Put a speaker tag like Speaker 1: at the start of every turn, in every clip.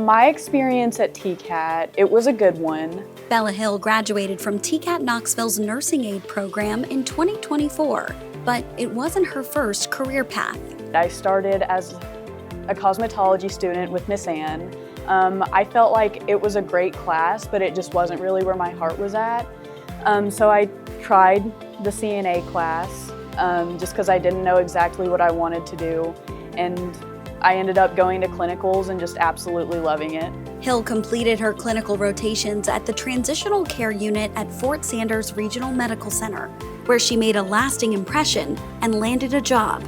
Speaker 1: My experience at TCAT, it was a good one.
Speaker 2: Bella Hill graduated from TCAT Knoxville's nursing aide program in 2024, but it wasn't her first career path.
Speaker 1: I started as a cosmetology student with Miss Ann. I felt like it was a great class, but it just wasn't really where my heart was at. So I tried the CNA class just because I didn't know exactly what I wanted to do. And I ended up going to clinicals and just absolutely loving it.
Speaker 2: Hill completed her clinical rotations at the Transitional Care Unit at Fort Sanders Regional Medical Center, where she made a lasting impression and landed a job.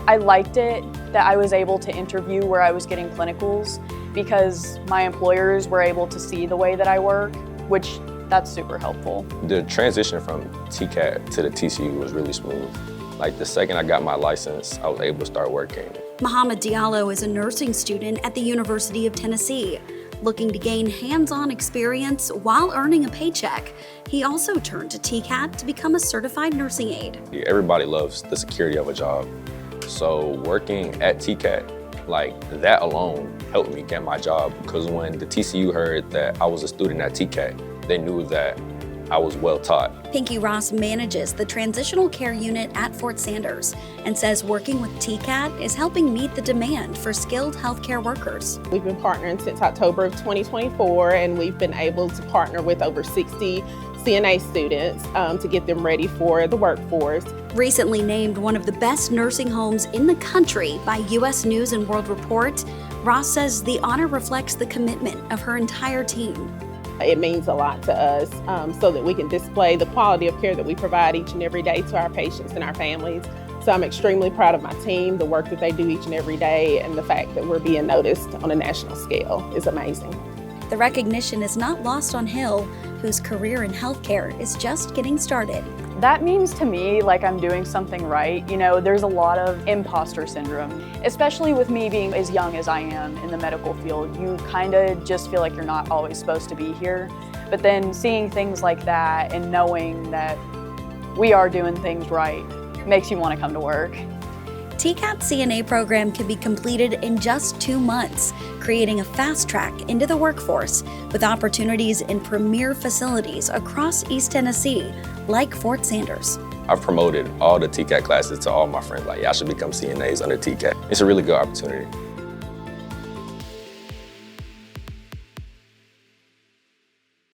Speaker 1: I liked it that I was able to interview where I was getting clinicals because my employers were able to see the way that I work, which that's super helpful.
Speaker 3: The transition from TCAT to the TCU was really smooth. Like the second I got my license, I was able to start working.
Speaker 2: Mohammed Diallo is a nursing student at the University of Tennessee. Looking to gain hands-on experience while earning a paycheck, he also turned to TCAT to become a certified nursing aide.
Speaker 3: Everybody loves the security of a job. So working at TCAT, like that alone helped me get my job, because when the TCU heard that I was a student at TCAT, they knew that I was well taught.
Speaker 2: Pinky Ross manages the Transitional Care Unit at Fort Sanders and says working with TCAT is helping meet the demand for skilled healthcare workers.
Speaker 4: We've been partnering since October of 2024, and we've been able to partner with over 60 CNA students to get them ready for the workforce.
Speaker 2: Recently named one of the best nursing homes in the country by U.S. News and World Report, Ross says the honor reflects the commitment of her entire team.
Speaker 4: It means a lot to us so that we can display the quality of care that we provide each and every day to our patients and our families. So I'm extremely proud of my team. The work that they do each and every day, and the fact that we're being noticed on a national scale is amazing.
Speaker 2: The recognition is not lost on Hill, whose career in healthcare is just getting started.
Speaker 1: That means to me like I'm doing something right. You know, there's a lot of imposter syndrome, especially with me being as young as I am in the medical field. You kind of just feel like you're not always supposed to be here. But then seeing things like that and knowing that we are doing things right makes you want to come to work.
Speaker 2: TCAT CNA program can be completed in just 2 months, creating a fast track into the workforce with opportunities in premier facilities across East Tennessee, like Fort Sanders.
Speaker 3: I've promoted all the TCAT classes to all my friends, like y'all should become CNAs under TCAT. It's a really good opportunity.